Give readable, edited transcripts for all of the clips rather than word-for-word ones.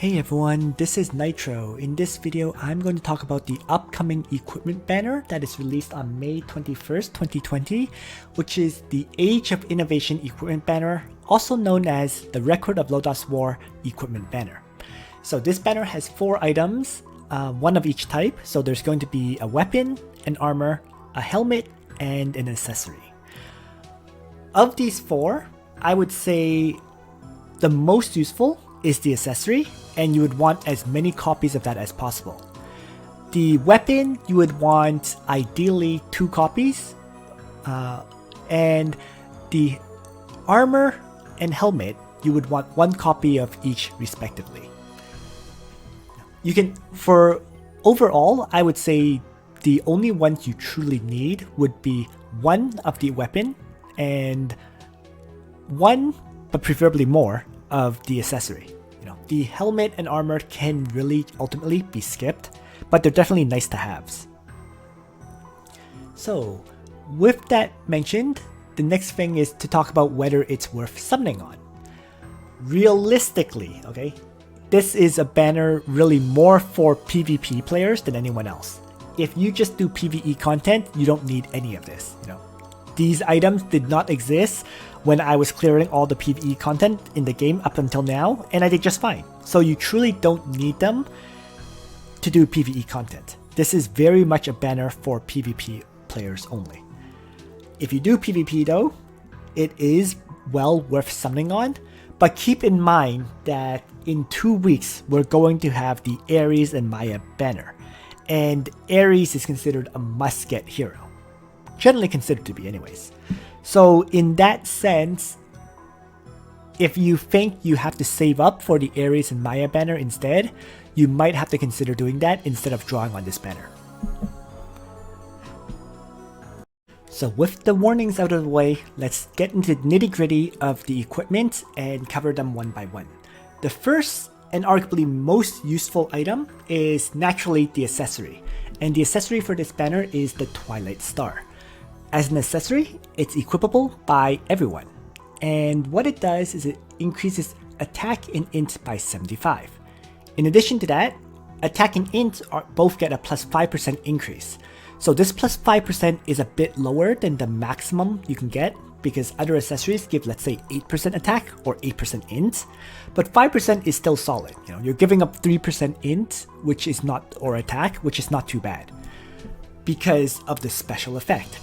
Hey everyone, this is Nitro. In this video, I'm going to talk about the upcoming equipment banner that is released on May 21st, 2020, which is the Age of Innovation equipment banner, also known as the Record of Lodoss War equipment banner. So this banner has 4 items, one of each type. So there's going to be a weapon, an armor, a helmet, and an accessory. Of these 4, I would say the most useful is the accessory, and you would want as many copies of that as possible. The weapon, you would want ideally 2 copies, and the armor and helmet, you would want 1 copy of each respectively. You can, for overall, I would say the only ones you truly need would be 1 of the weapon and 1, but preferably more, of the accessory. The helmet and armor can really ultimately be skipped, but they're definitely nice to haves. So with that mentioned, the next thing is to talk about whether it's worth summoning on. Realistically, okay, this is a banner really more for PvP players than anyone else. If you just do PvE content, you don't need any of this. These items did not exist when I was clearing all the PvE content in the game up until now, and I did just fine. So you truly don't need them to do PvE content. This is very much a banner for PvP players only. If you do PvP though, it is well worth summoning on, but keep in mind that in 2 weeks we're going to have the Ares and Maiya banner, and Ares is considered a must-get hero. Generally considered to be anyways. So in that sense, if you think you have to save up for the Ares and Maiya banner instead, you might have to consider doing that instead of drawing on this banner. So with the warnings out of the way, let's get into the nitty-gritty of the equipment and cover them one by one. The first and arguably most useful item is naturally the accessory, and the accessory for this banner is the Twilight Star. As an accessory, it's equippable by everyone, and what it does is it increases attack and int by 75. In addition to that, attack and int both get a plus 5% increase. So this plus 5% is a bit lower than the maximum you can get, because other accessories give, let's say, 8% attack or 8% int, but 5% is still solid. You're giving up 3% int, which is not, or attack, which is not too bad, because of the special effect.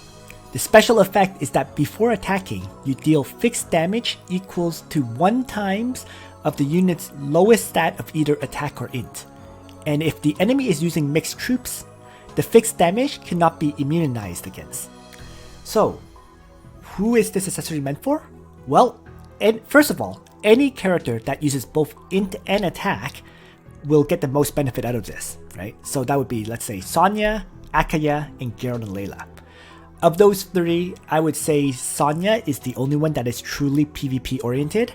The special effect is that before attacking, you deal fixed damage equals to 1 times of the unit's lowest stat of either attack or int. And if the enemy is using mixed troops, the fixed damage cannot be immunized against. So, who is this accessory meant for? Well, first of all, any character that uses both int and attack will get the most benefit out of this, right? So that would be, let's say, Sonya, Akaya, and Geralt and Layla. Of those 3, I would say Sonya is the only one that is truly PvP oriented.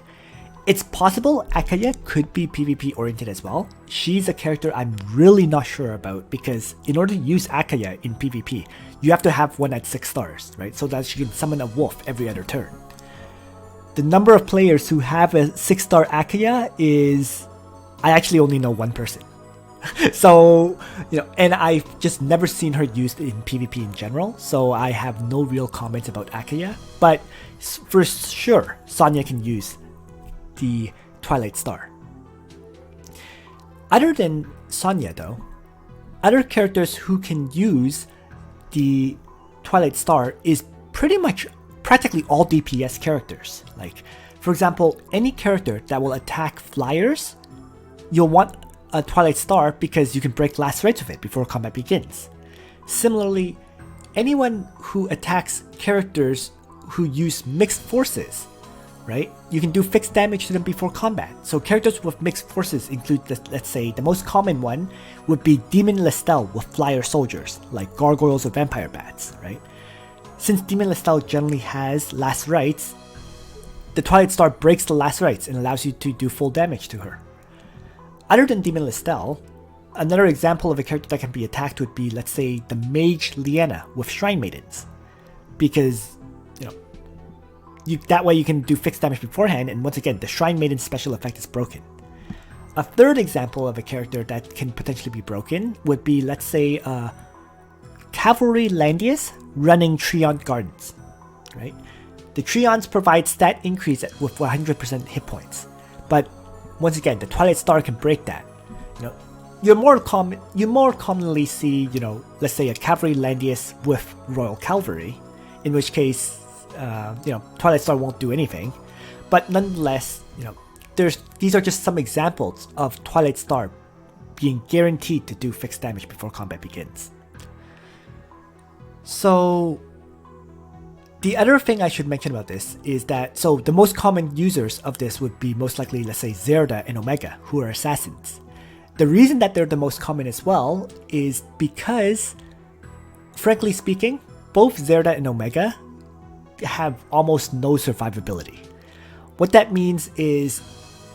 It's possible Akaya could be PvP oriented as well. She's a character I'm really not sure about, because in order to use Akaya in PvP, you have to have one at 6 stars, right? So that she can summon a wolf every other turn. The number of players who have a 6-star Akaya is... I actually only know 1 person. So, and I've just never seen her used in PvP in general, so I have no real comments about Akaya, but for sure, Sonya can use the Twilight Star. Other than Sonya though, other characters who can use the Twilight Star is pretty much practically all DPS characters. Like, for example, any character that will attack flyers, you'll want a Twilight Star because you can break last rites with it before combat begins. Similarly, anyone who attacks characters who use mixed forces, right? You can do fixed damage to them before combat. So characters with mixed forces include, let's say, the most common one would be Demon Lestel with flyer soldiers, like gargoyles or vampire bats, right? Since Demon Lestel generally has last rites, the Twilight Star breaks the last rites and allows you to do full damage to her. Other than Demon Lestel, another example of a character that can be attacked would be, let's say, the Mage Liana with Shrine Maidens, because that way you can do fixed damage beforehand, and once again, the Shrine Maiden special effect is broken. A third example of a character that can potentially be broken would be, let's say, Cavalry Landius running Treant Gardens, right? The Treants provide stat increase with 100% hit points, but once again, the Twilight Star can break that. You know, you more commonly see, you know, let's say a Cavalry Landius with Royal Cavalry, in which case, you know, Twilight Star won't do anything. But nonetheless, you know, these are just some examples of Twilight Star being guaranteed to do fixed damage before combat begins. So the other thing I should mention about this is that, so the most common users of this would be most likely, let's say, Zerda and Omega, who are assassins. The reason that they're the most common as well is because, frankly speaking, both Zerda and Omega have almost no survivability. What that means is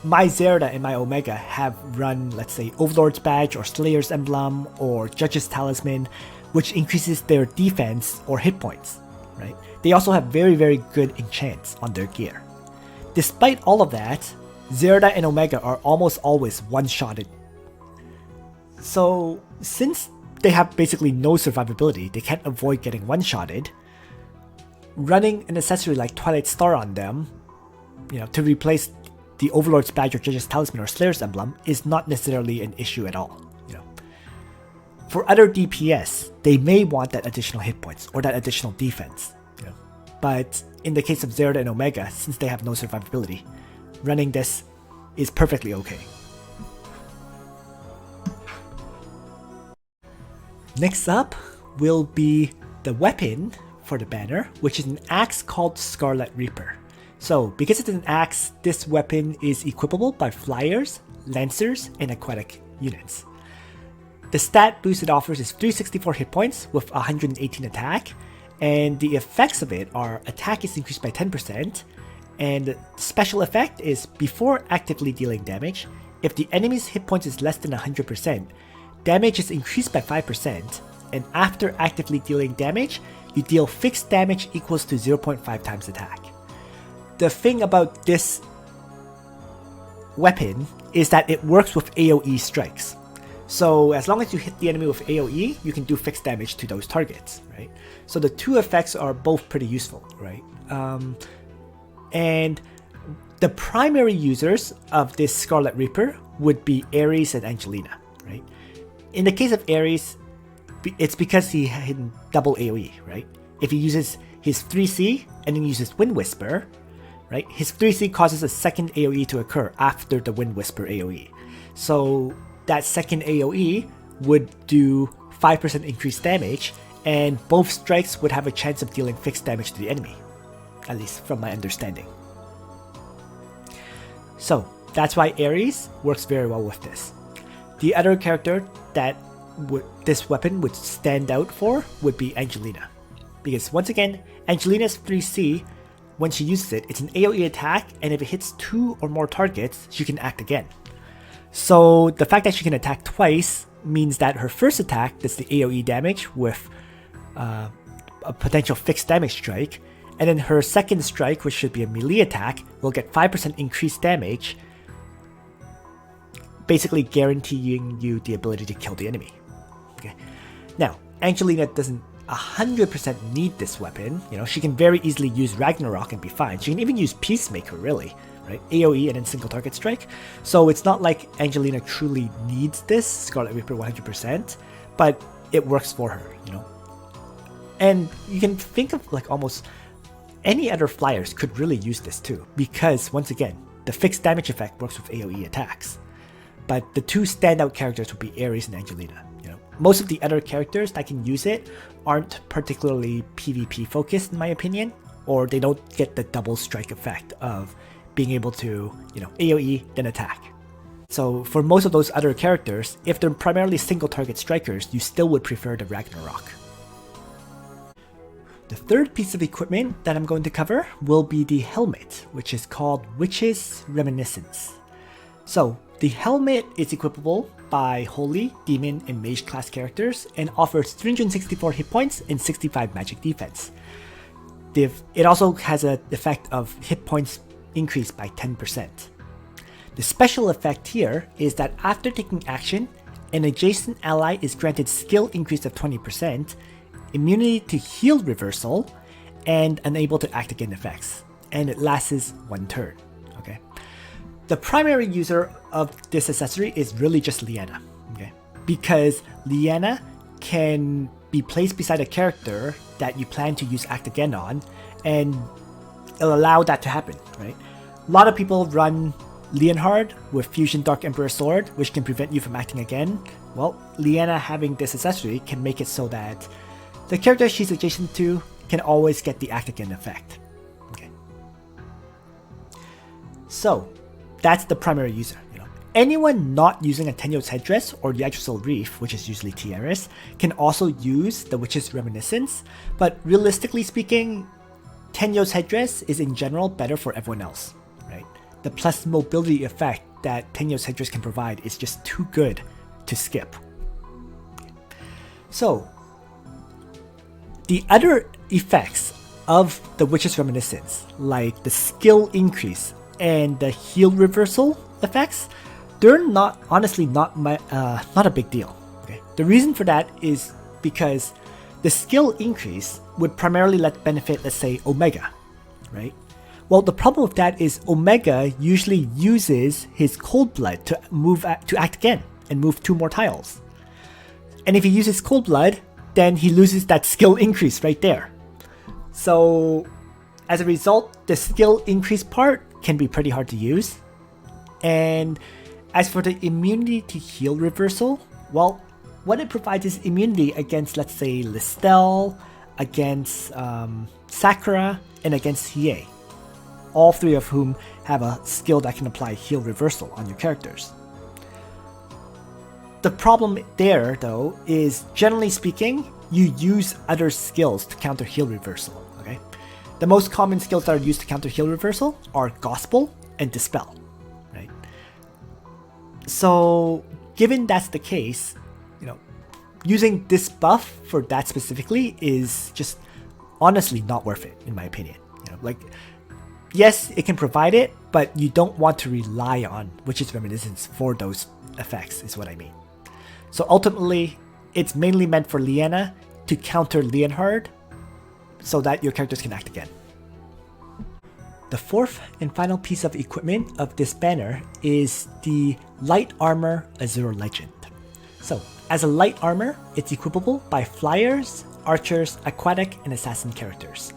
my Zerda and my Omega have run, let's say, Overlord's Badge or Slayer's Emblem or Judge's Talisman, which increases their defense or hit points, right? They also have very, very good enchants on their gear. Despite all of that, Zerda and Omega are almost always one-shotted. So since they have basically no survivability, they can't avoid getting one-shotted, running an accessory like Twilight Star on them, you know, to replace the Overlord's Badge or Judge's Talisman or Slayer's Emblem is not necessarily an issue at all, you know. For other DPS, they may want that additional hit points or that additional defense, you know. But in the case of Zerda and Omega, since they have no survivability, running this is perfectly okay. Next up will be the weapon for the banner, which is an axe called Scarlet Reaper. So, because it's an axe, this weapon is equipable by flyers, lancers, and aquatic units. The stat boost it offers is 364 hit points with 118 attack, and the effects of it are attack is increased by 10%, and the special effect is before actively dealing damage, if the enemy's hit points is less than 100%, damage is increased by 5%, and after actively dealing damage, you deal fixed damage equals to 0.5 times attack. The thing about this weapon is that it works with AoE strikes. So as long as you hit the enemy with AoE, you can do fixed damage to those targets, right? So the two effects are both pretty useful, right? And the primary users of this Scarlet Reaper would be Ares and Angelina, right? In the case of Ares, it's because he had double AoE, right? If he uses his 3C and then uses Wind Whisper, right? His 3C causes a second AoE to occur after the Wind Whisper AoE. So that second AoE would do 5% increased damage, and both strikes would have a chance of dealing fixed damage to the enemy, at least from my understanding. So that's why Ares works very well with this. The other character that this weapon would stand out for would be Angelina. Because once again, Angelina's 3C, when she uses it, it's an AoE attack, and if it hits 2 or more targets, she can act again. So the fact that she can attack twice means that her first attack does the AoE damage with a potential fixed damage strike, and then her second strike, which should be a melee attack, will get 5% increased damage, basically guaranteeing you the ability to kill the enemy. Okay. Now, Angelina doesn't 100% need this weapon. You know, she can very easily use Ragnarok and be fine. She can even use Peacemaker, really, right? AoE and then single target strike. So it's not like Angelina truly needs this Scarlet Reaper 100%, but it works for her, you know. And you can think of like almost any other flyers could really use this too, because once again, the fixed damage effect works with AoE attacks. But the two standout characters would be Ares and Angelina. You know, most of the other characters that can use it aren't particularly PvP focused in my opinion, or they don't get the double strike effect of being able to, you know, AoE then attack. So for most of those other characters, if they're primarily single target strikers, you still would prefer the Ragnarok. The third piece of equipment that I'm going to cover will be the helmet, which is called Witch's Reminiscence. So the helmet is equipable by Holy, Demon, and Mage class characters and offers 364 hit points and 65 magic defense. It also has an effect of hit points increased by 10%. The special effect here is that after taking action, an adjacent ally is granted skill increase of 20%, immunity to heal reversal, and unable to act again effects, and it lasts 1 turn. Okay. The primary user of this accessory is really just Liana, okay? Because Liana can be placed beside a character that you plan to use act again on, and it'll allow that to happen, right? A lot of people run Leonhard with Fusion Dark Emperor Sword, which can prevent you from acting again. Well, Liana having this accessory can make it so that the character she's adjacent to can always get the act again effect. Okay. So that's the primary user. Anyone not using a Tenyo's Headdress or the Yggdrasil Reef, which is usually Tiaris, can also use the Witch's Reminiscence, but realistically speaking, Tenyo's Headdress is in general better for everyone else, right? The plus mobility effect that Tenyo's Headdress can provide is just too good to skip. So, the other effects of the Witch's Reminiscence, like the skill increase and the heal reversal effects, they're honestly not a big deal. Okay? The reason for that is because the skill increase would primarily benefit, let's say, Omega, right? Well, the problem with that is Omega usually uses his Cold Blood to act again and move 2 more tiles. And if he uses Cold Blood, then he loses that skill increase right there. So as a result, the skill increase part can be pretty hard to use. And as for the immunity to heal reversal, well, what it provides is immunity against, let's say, Listel, against Sakura, and against Hiei. All 3 of whom have a skill that can apply heal reversal on your characters. The problem there, though, is generally speaking, you use other skills to counter heal reversal, okay? The most common skills that are used to counter heal reversal are Gospel and Dispel, right? So, given that's the case, using this buff for that specifically is just honestly not worth it, in my opinion. Yes, it can provide it, but you don't want to rely on Witch's Reminiscence for those effects, is what I mean. So ultimately, it's mainly meant for Liana to counter Leonhard so that your characters can act again. The 4th and final piece of equipment of this banner is the Light Armor Azure Legend. So, as a light armor, it's equipable by Flyers, Archers, Aquatic, and Assassin characters.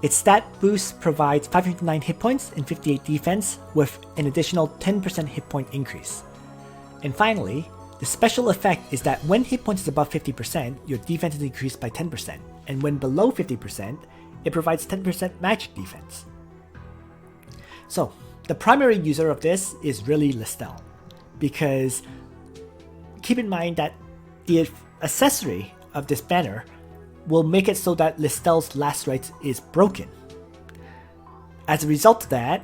Its stat boost provides 509 hit points and 58 defense with an additional 10% hit point increase. And finally, the special effect is that when hit points is above 50%, your defense is increased by 10%, and when below 50%, it provides 10% magic defense. So, the primary user of this is really Listel, because keep in mind that the accessory of this banner will make it so that Listel's last rites is broken. As a result of that,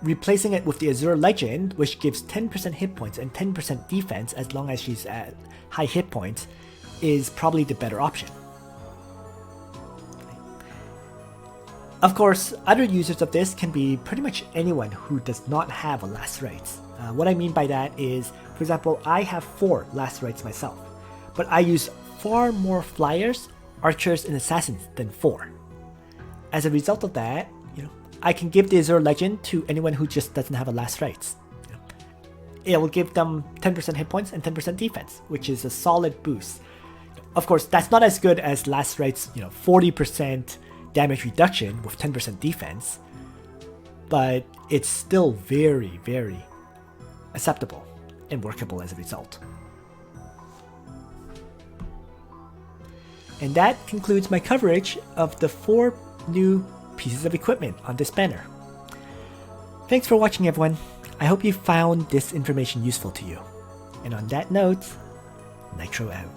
replacing it with the Azure Legend, which gives 10% hit points and 10% defense as long as she's at high hit points, is probably the better option. Of course, other users of this can be pretty much anyone who does not have a last rites. What I mean by that is, for example, I have 4 last rites myself, but I use far more Flyers, Archers, and Assassins than 4. As a result of that, I can give the Azure Legend to anyone who just doesn't have a last rites. It will give them 10% hit points and 10% defense, which is a solid boost. Of course, that's not as good as last rites, 40% damage reduction with 10% defense, but it's still very, very acceptable and workable as a result. And that concludes my coverage of the 4 new pieces of equipment on this banner. Thanks for watching, everyone. I hope you found this information useful to you. And on that note, Nitro out.